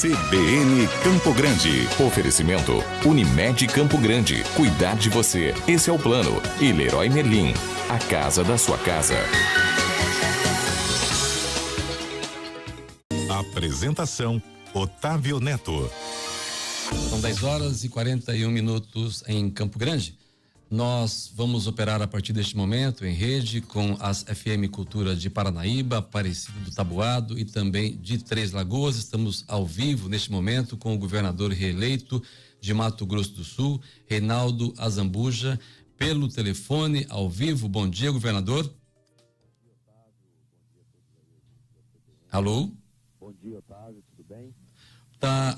CBN Campo Grande. Oferecimento Unimed Campo Grande. Cuidar de você. Esse é o plano. E Leroy Merlin. A casa da sua casa. Apresentação Otávio Neto. São 10h41 em Campo Grande. Nós vamos operar a partir deste momento em rede com as FM Cultura de Paranaíba, Aparecida do Taboado e também de Três Lagoas. Estamos ao vivo neste momento com o governador reeleito de Mato Grosso do Sul, Reinaldo Azambuja, pelo telefone, ao vivo. Bom dia, governador. Alô? Bom dia, Otávio, tudo bem?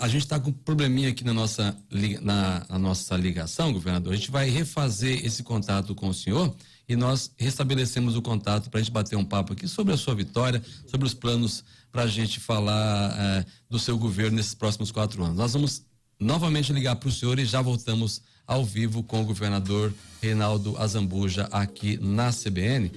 A gente está com um probleminha aqui na nossa ligação, governador. A gente vai refazer esse contato com o senhor e nós restabelecemos o contato para a gente bater um papo aqui sobre a sua vitória, sobre os planos para a gente falar do seu governo nesses próximos 4 anos. Nós vamos novamente ligar para o senhor e já voltamos ao vivo com o governador Reinaldo Azambuja aqui na CBN.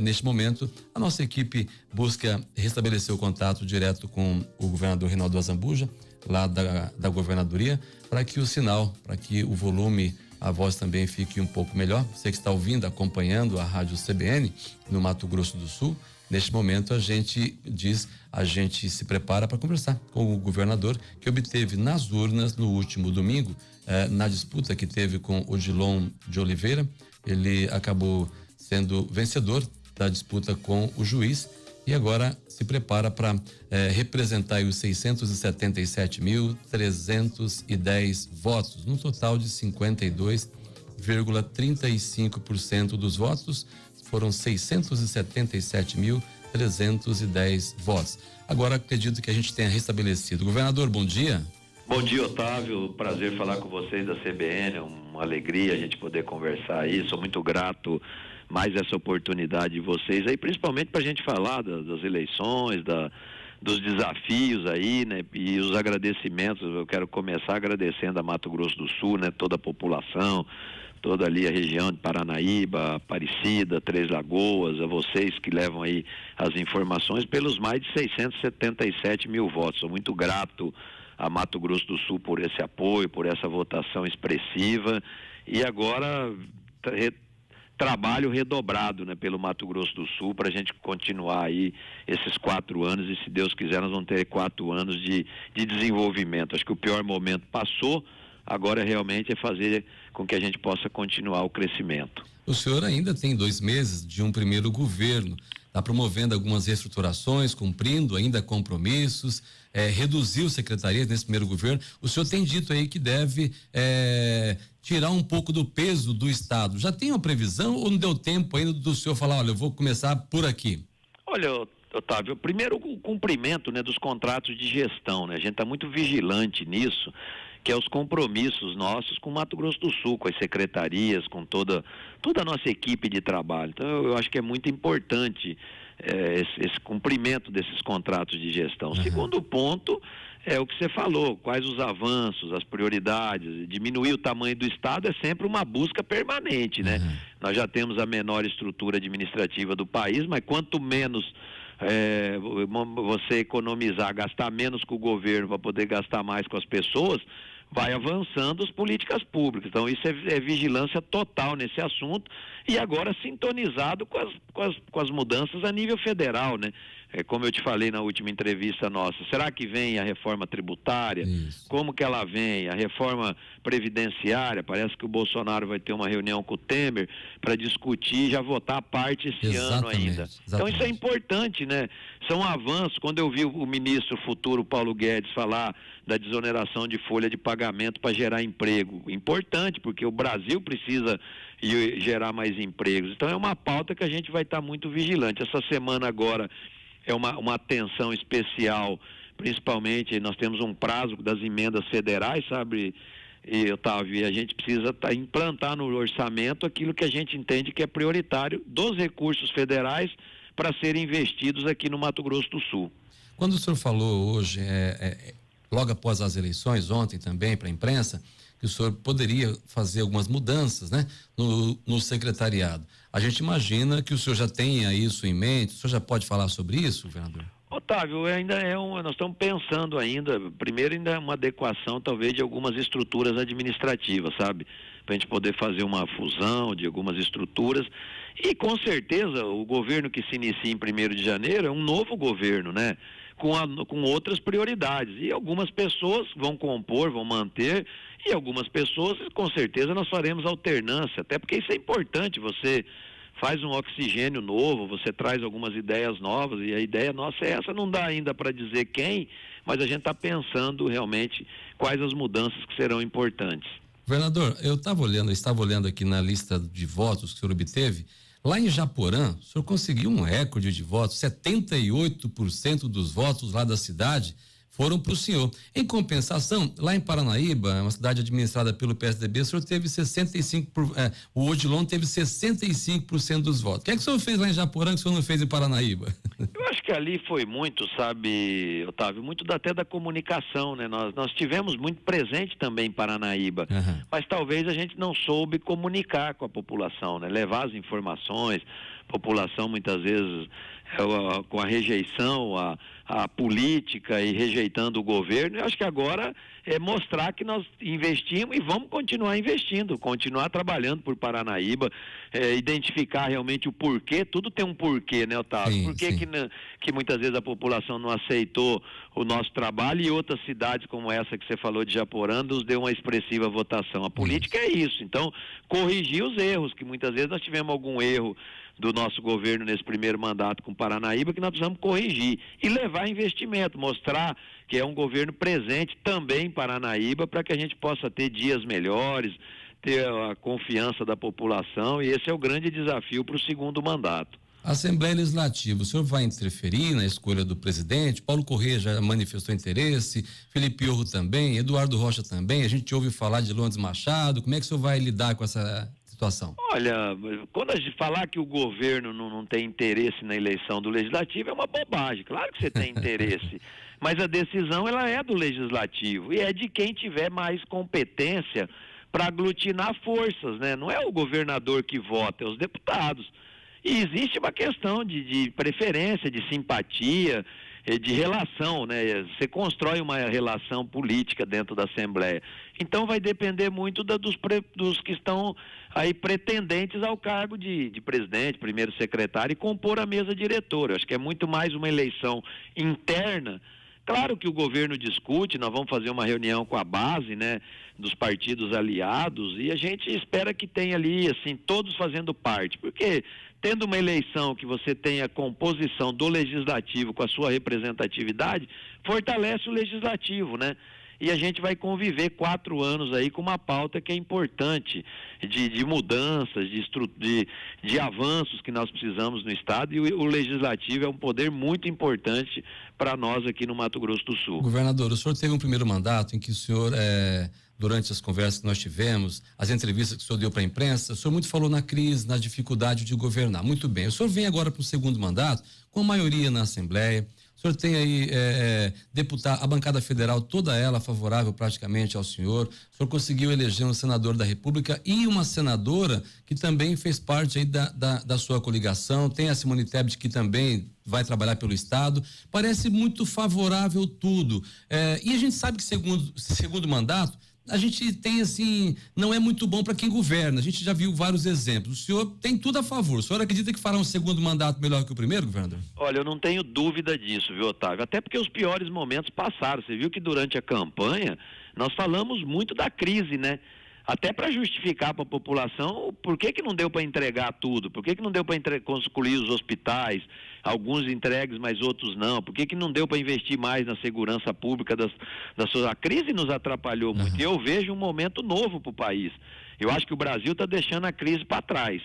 Neste momento, a nossa equipe busca restabelecer o contato direto com o governador Reinaldo Azambuja, lá da governadoria, para que o sinal, para que o volume, a voz também fique um pouco melhor. Você que está ouvindo, acompanhando a rádio CBN no Mato Grosso do Sul, neste momento a gente se prepara para conversar com o governador, que obteve nas urnas no último domingo, na disputa que teve com Odilon de Oliveira. Ele acabou sendo vencedor da disputa com o juiz e agora se prepara para representar os 677.310 votos, num total de 52,35% dos votos. Foram 677.310 votos. Agora acredito que a gente tenha restabelecido. Governador, bom dia. Bom dia, Otávio. Prazer falar com vocês da CBN. É uma alegria a gente poder conversar aí. Sou muito grato mais essa oportunidade de vocês aí, principalmente para a gente falar das eleições, dos desafios aí, né? E os agradecimentos. Eu quero começar agradecendo a Mato Grosso do Sul, né? Toda a população, toda ali a região de Paranaíba, Aparecida, Três Lagoas, a vocês que levam aí as informações pelos mais de 677 mil votos. Sou muito grato a Mato Grosso do Sul por esse apoio, por essa votação expressiva, e agora trabalho redobrado, né, pelo Mato Grosso do Sul para a gente continuar aí esses 4 anos, e se Deus quiser nós vamos ter 4 anos de desenvolvimento. Acho que o pior momento passou, agora realmente é fazer com que a gente possa continuar o crescimento. O senhor ainda tem 2 meses de um primeiro governo, está promovendo algumas reestruturações, cumprindo ainda compromissos, reduziu secretarias nesse primeiro governo. O senhor tem dito aí que deve tirar um pouco do peso do Estado. Já tem uma previsão ou não deu tempo ainda do senhor falar, olha, eu vou começar por aqui? Olha, Otávio, primeiro o cumprimento, né, dos contratos de gestão, né? A gente está muito vigilante nisso, que é os compromissos nossos com o Mato Grosso do Sul, com as secretarias, com toda a nossa equipe de trabalho. Então eu acho que é muito importante esse cumprimento desses contratos de gestão. Uhum. Segundo ponto é o que você falou, quais os avanços, as prioridades. Diminuir o tamanho do Estado é sempre uma busca permanente, né? Uhum. Nós já temos a menor estrutura administrativa do país, mas quanto menos você economizar, gastar menos com o governo para poder gastar mais com as pessoas, vai avançando as políticas públicas. Então isso é vigilância total nesse assunto, e agora sintonizado com as mudanças a nível federal, né? Como eu te falei na última entrevista nossa, será que vem a reforma tributária? Isso. Como que ela vem? A reforma previdenciária, parece que o Bolsonaro vai ter uma reunião com o Temer para discutir e já votar a parte esse ano ainda. Então isso é importante, né? São avanços. Quando eu vi o ministro futuro Paulo Guedes falar da desoneração de folha de pagamento para gerar emprego, importante, porque o Brasil precisa gerar mais empregos. Então é uma pauta que a gente vai estar muito vigilante. Essa semana agora é uma atenção especial, principalmente nós temos um prazo das emendas federais, sabe, Otávio, a gente precisa implantar no orçamento aquilo que a gente entende que é prioritário dos recursos federais para serem investidos aqui no Mato Grosso do Sul. Quando o senhor falou hoje, logo após as eleições, ontem também para a imprensa, que o senhor poderia fazer algumas mudanças, né, no secretariado. A gente imagina que o senhor já tenha isso em mente. O senhor já pode falar sobre isso, governador? Otávio, nós estamos pensando ainda, primeiro ainda é uma adequação talvez de algumas estruturas administrativas, sabe? Para a gente poder fazer uma fusão de algumas estruturas e com certeza o governo que se inicia em 1º de janeiro é um novo governo, né? Com outras prioridades e algumas pessoas vão compor, vão manter e algumas pessoas com certeza nós faremos alternância, até porque isso é importante, você faz um oxigênio novo, você traz algumas ideias novas e a ideia nossa é essa, não dá ainda para dizer quem, mas a gente está pensando realmente quais as mudanças que serão importantes. Governador, eu estava olhando aqui na lista de votos que o senhor obteve, lá em Japorã, o senhor conseguiu um recorde de votos, 78% dos votos lá da cidade foram para o senhor. Em compensação, lá em Paranaíba, uma cidade administrada pelo PSDB, o senhor teve 65%, o Odilon teve 65% dos votos. O que é que o senhor fez lá em Japorã que o senhor não fez em Paranaíba? Eu acho que ali foi muito, sabe, Otávio, muito até da comunicação, né? Nós tivemos muito presente também em Paranaíba, mas talvez a gente não soube comunicar com a população, né? Levar as informações, a população muitas vezes com a rejeição a política e rejeitando o governo. Eu acho que agora é mostrar que nós investimos e vamos continuar investindo, continuar trabalhando por Paranaíba, identificar realmente o porquê, tudo tem um porquê, né, Otávio? Por que muitas vezes a população não aceitou o nosso trabalho e outras cidades como essa que você falou de Japorã nos deu uma expressiva votação. A política é isso, então corrigir os erros, que muitas vezes nós tivemos algum erro do nosso governo nesse primeiro mandato com Paranaíba, que nós precisamos corrigir e levar investimento, mostrar que é um governo presente também em Paranaíba para que a gente possa ter dias melhores, ter a confiança da população, e esse é o grande desafio para o segundo mandato. Assembleia Legislativa, o senhor vai interferir na escolha do presidente? Paulo Corrêa já manifestou interesse, Felipe Horro também, Eduardo Rocha também, a gente ouve falar de Lourdes Machado, como é que o senhor vai lidar com essa situação? Olha, quando a gente falar que o governo não tem interesse na eleição do Legislativo é uma bobagem, claro que você tem interesse, mas a decisão ela é do Legislativo e é de quem tiver mais competência para aglutinar forças, né? Não é o governador que vota, é os deputados. E existe uma questão de preferência, de simpatia, de relação, né? Você constrói uma relação política dentro da Assembleia. Então vai depender muito dos que estão aí pretendentes ao cargo de presidente, primeiro secretário e compor a mesa diretora. Eu acho que é muito mais uma eleição interna. Claro que o governo discute, nós vamos fazer uma reunião com a base, né, dos partidos aliados, e a gente espera que tenha ali, assim, todos fazendo parte, porque tendo uma eleição que você tenha a composição do legislativo com a sua representatividade, fortalece o legislativo, né? E a gente vai conviver 4 anos aí com uma pauta que é importante de mudanças, de avanços que nós precisamos no Estado, e o Legislativo é um poder muito importante para nós aqui no Mato Grosso do Sul. Governador, o senhor teve um primeiro mandato em que o senhor, durante as conversas que nós tivemos, as entrevistas que o senhor deu para a imprensa, o senhor muito falou na crise, na dificuldade de governar. Muito bem, o senhor vem agora para o segundo mandato com maioria na Assembleia. O senhor tem aí deputado, a bancada federal, toda ela favorável praticamente ao senhor. O senhor conseguiu eleger um senador da República e uma senadora que também fez parte aí da sua coligação. Tem a Simone Tebet, que também vai trabalhar pelo Estado. Parece muito favorável tudo. E a gente sabe que segundo mandato, a gente tem assim, não é muito bom para quem governa. A gente já viu vários exemplos. O senhor tem tudo a favor. O senhor acredita que fará um segundo mandato melhor que o primeiro, governador? Olha, eu não tenho dúvida disso, viu, Otávio? Até porque os piores momentos passaram. Você viu que durante a campanha nós falamos muito da crise, né? Até para justificar para a população por que não deu para entregar tudo, por que não deu para concluir os hospitais, alguns entregues, mas outros não, por que não deu para investir mais na segurança pública a crise nos atrapalhou muito, e eu vejo um momento novo para o país. Eu acho que o Brasil está deixando a crise para trás.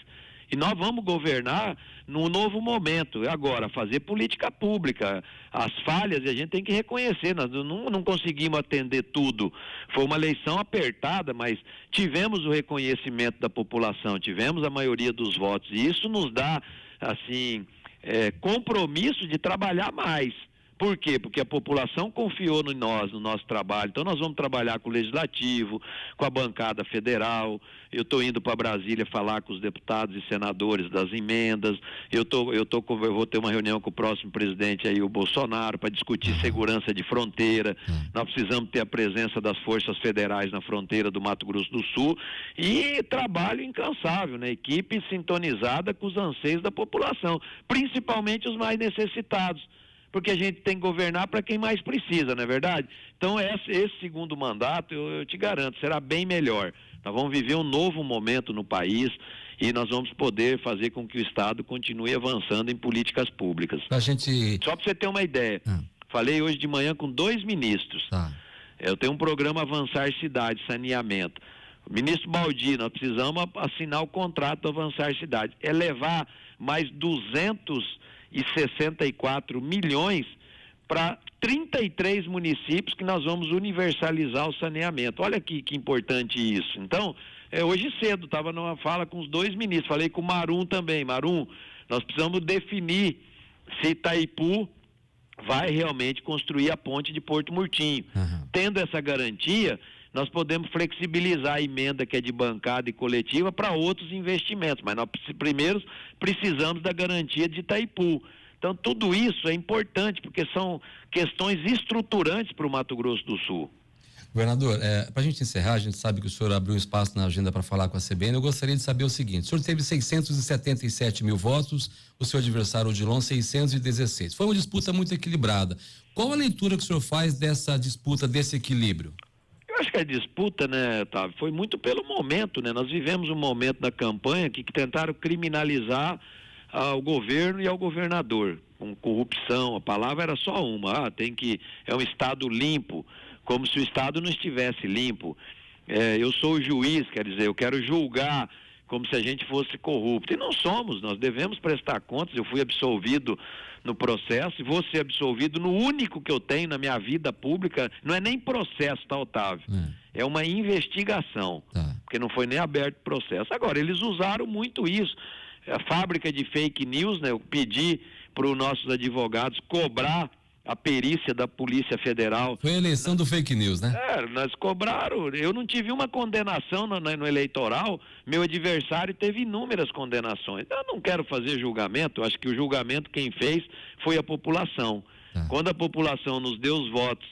E nós vamos governar num novo momento. Agora, fazer política pública. As falhas a gente tem que reconhecer. Nós não conseguimos atender tudo. Foi uma eleição apertada, mas tivemos o reconhecimento da população, tivemos a maioria dos votos. E isso nos dá, assim, compromisso de trabalhar mais Por quê? Porque a população confiou em nós, no nosso trabalho. Então nós vamos trabalhar com o Legislativo, com a bancada federal. Eu estou indo para Brasília falar com os deputados e senadores das emendas. Eu vou ter uma reunião com o próximo presidente aí, o Bolsonaro, para discutir segurança de fronteira. Nós precisamos ter a presença das forças federais na fronteira do Mato Grosso do Sul e trabalho incansável, né? Equipe sintonizada com os anseios da população, principalmente os mais necessitados, porque a gente tem que governar para quem mais precisa, não é verdade? Então esse segundo mandato, eu te garanto, será bem melhor. Nós vamos viver um novo momento no país e nós vamos poder fazer com que o Estado continue avançando em políticas públicas. Só para você ter uma ideia, falei hoje de manhã com 2 ministros. Eu tenho um programa Avançar Cidade, saneamento. O ministro Baldi, nós precisamos assinar o contrato do Avançar Cidade. É levar mais 264 milhões para 33 municípios que nós vamos universalizar o saneamento. Olha que importante isso. Então, hoje cedo, estava numa fala com os 2 ministros, falei com o Marum também. Marum, nós precisamos definir se Itaipu vai realmente construir a ponte de Porto Murtinho. Tendo essa garantia, nós podemos flexibilizar a emenda que é de bancada e coletiva para outros investimentos, mas nós primeiro precisamos da garantia de Itaipu. Então, tudo isso é importante, porque são questões estruturantes para o Mato Grosso do Sul. Governador, para a gente encerrar, a gente sabe que o senhor abriu um espaço na agenda para falar com a CBN. Eu gostaria de saber o seguinte: o senhor teve 677 mil votos, o seu adversário Odilon 616. Foi uma disputa muito equilibrada. Qual a leitura que o senhor faz dessa disputa, desse equilíbrio? Eu acho que a disputa, né, Otávio, foi muito pelo momento, né? Nós vivemos um momento da campanha que tentaram criminalizar ao governo e ao governador, com corrupção. A palavra era só uma, é um Estado limpo, como se o Estado não estivesse limpo. Eu sou o juiz, quer dizer, eu quero julgar como se a gente fosse corrupto. E não somos, nós devemos prestar contas. Eu fui absolvido no processo e vou ser absolvido no único que eu tenho na minha vida pública. Não é nem processo, tá, Otávio? É uma investigação, porque não foi nem aberto processo. Agora, eles usaram muito isso. A fábrica de fake news, né? Eu pedi para os nossos advogados cobrar a perícia da Polícia Federal. Foi a eleição do fake news, né? Nós cobraram. Eu não tive uma condenação no eleitoral, meu adversário teve inúmeras condenações. Eu não quero fazer julgamento, acho que o julgamento quem fez foi a população. Quando a população nos deu os votos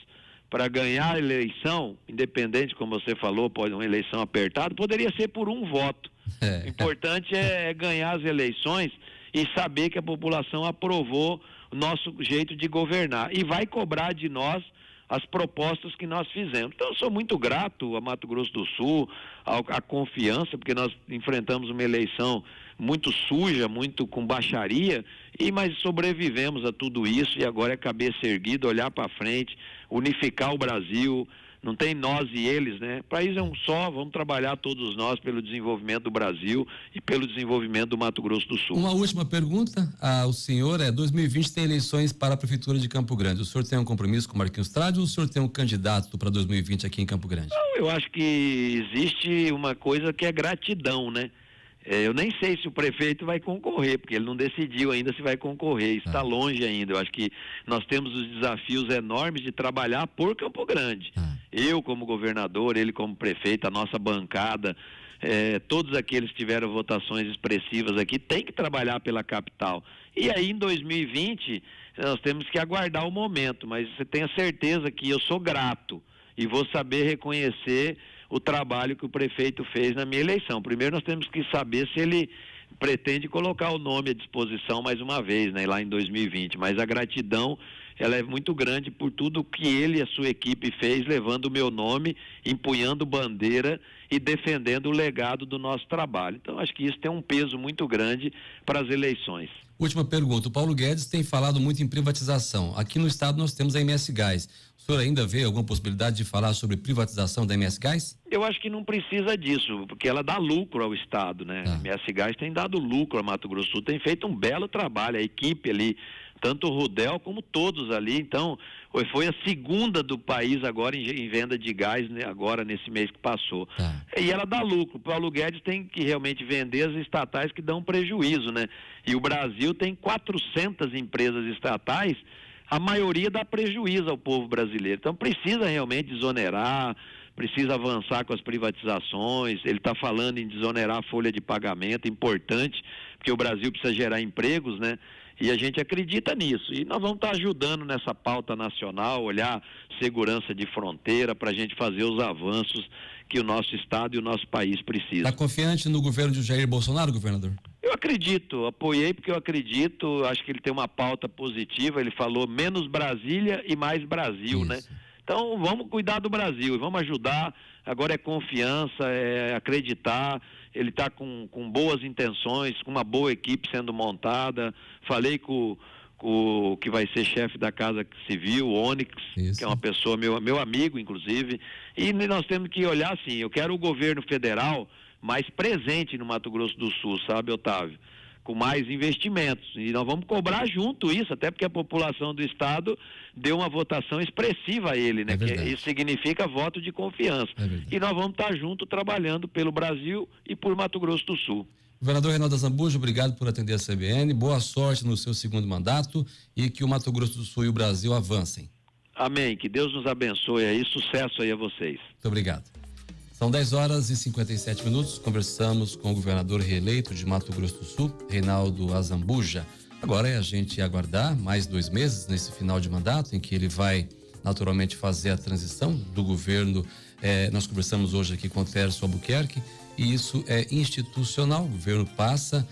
para ganhar a eleição, independente, como você falou, pode uma eleição apertada, poderia ser por um voto. O importante é ganhar as eleições e saber que a população aprovou o nosso jeito de governar e vai cobrar de nós as propostas que nós fizemos. Então eu sou muito grato a Mato Grosso do Sul, a confiança, porque nós enfrentamos uma eleição muito suja, muito com baixaria, mas sobrevivemos a tudo isso e agora é cabeça erguida, olhar para frente, unificar o Brasil. Não tem nós e eles, né? O país é um só, vamos trabalhar todos nós pelo desenvolvimento do Brasil e pelo desenvolvimento do Mato Grosso do Sul. Uma última pergunta ao senhor, 2020 tem eleições para a Prefeitura de Campo Grande. O senhor tem um compromisso com o Marquinhos Trade ou o senhor tem um candidato para 2020 aqui em Campo Grande? Não, eu acho que existe uma coisa que é gratidão, né? Eu nem sei se o prefeito vai concorrer, porque ele não decidiu ainda se vai concorrer, está longe ainda. Eu acho que nós temos os desafios enormes de trabalhar por Campo Grande. Eu como governador, ele como prefeito, a nossa bancada, todos aqueles que tiveram votações expressivas aqui, tem que trabalhar pela capital. E aí em 2020, nós temos que aguardar o momento, mas você tenha certeza que eu sou grato e vou saber reconhecer o trabalho que o prefeito fez na minha eleição. Primeiro nós temos que saber se ele pretende colocar o nome à disposição mais uma vez, né, lá em 2020, mas a gratidão, ela é muito grande por tudo que ele e a sua equipe fez, levando o meu nome, empunhando bandeira e defendendo o legado do nosso trabalho. Então acho que isso tem um peso muito grande para as eleições. Última pergunta, o Paulo Guedes tem falado muito em privatização. Aqui no estado nós temos a MS Gás. O senhor ainda vê alguma possibilidade de falar sobre privatização da MS Gás? Eu acho que não precisa disso, porque ela dá lucro ao estado, né? A MS Gás tem dado lucro ao Mato Grosso do Sul, tem feito um belo trabalho, a equipe ali, tanto o Rudel como todos ali. Então, foi a segunda do país agora em venda de gás, né, agora nesse mês que passou. E ela dá lucro. O Paulo Guedes tem que realmente vender as estatais que dão prejuízo, né? E o Brasil tem 400 empresas estatais a maioria dá prejuízo ao povo brasileiro. Então precisa realmente desonerar, precisa avançar com as privatizações. Ele está falando em desonerar a folha de pagamento, importante, porque o Brasil precisa gerar empregos, né? E a gente acredita nisso. E nós vamos estar ajudando nessa pauta nacional, olhar segurança de fronteira para a gente fazer os avanços que o nosso Estado e o nosso país precisam. Está confiante no governo de Jair Bolsonaro, governador? Eu acredito, apoiei porque eu acredito, acho que ele tem uma pauta positiva, ele falou menos Brasília e mais Brasil, né? Então vamos cuidar do Brasil e vamos ajudar. Agora é confiança, é acreditar. Ele está com boas intenções, com uma boa equipe sendo montada. Falei com o que vai ser chefe da Casa Civil, o Onyx, que é uma pessoa, meu amigo, inclusive. E nós temos que olhar assim, eu quero o governo federal mais presente no Mato Grosso do Sul, sabe, Otávio? Com mais investimentos. E nós vamos cobrar junto isso, até porque a população do Estado deu uma votação expressiva a ele, né? Isso significa voto de confiança. E nós vamos estar junto trabalhando pelo Brasil e por Mato Grosso do Sul. Governador Reinaldo Azambuja, obrigado por atender a CBN, boa sorte no seu segundo mandato e que o Mato Grosso do Sul e o Brasil avancem. Amém, que Deus nos abençoe aí, sucesso aí a vocês. Muito obrigado. São 10h57, conversamos com o governador reeleito de Mato Grosso do Sul, Reinaldo Azambuja. Agora é a gente aguardar mais 2 meses nesse final de mandato, em que ele vai naturalmente fazer a transição do governo. Nós conversamos hoje aqui com o Tércio Albuquerque e isso é institucional, o governo passa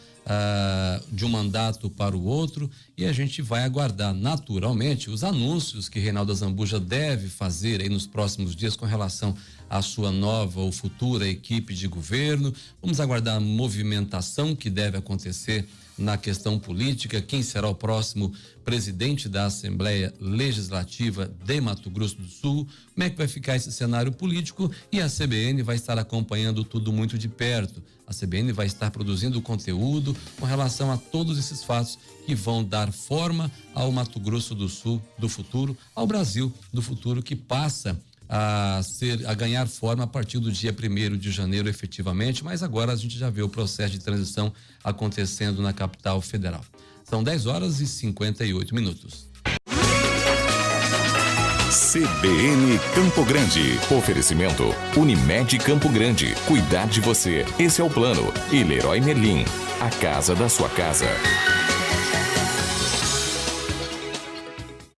de um mandato para o outro e a gente vai aguardar naturalmente os anúncios que Reinaldo Azambuja deve fazer aí nos próximos dias com relação à sua nova ou futura equipe de governo. Vamos aguardar a movimentação que deve acontecer na questão política, quem será o próximo presidente da Assembleia Legislativa de Mato Grosso do Sul, como é que vai ficar esse cenário político, e a CBN vai estar acompanhando tudo muito de perto. A CBN vai estar produzindo conteúdo com relação a todos esses fatos que vão dar forma ao Mato Grosso do Sul do futuro, ao Brasil do futuro, que passa a ganhar forma a partir do dia 1º de janeiro, efetivamente, mas agora a gente já vê o processo de transição acontecendo na capital federal. São 10h58. CBN Campo Grande. Oferecimento Unimed Campo Grande. Cuidar de você. Esse é o plano. E Leroy Merlin. A casa da sua casa.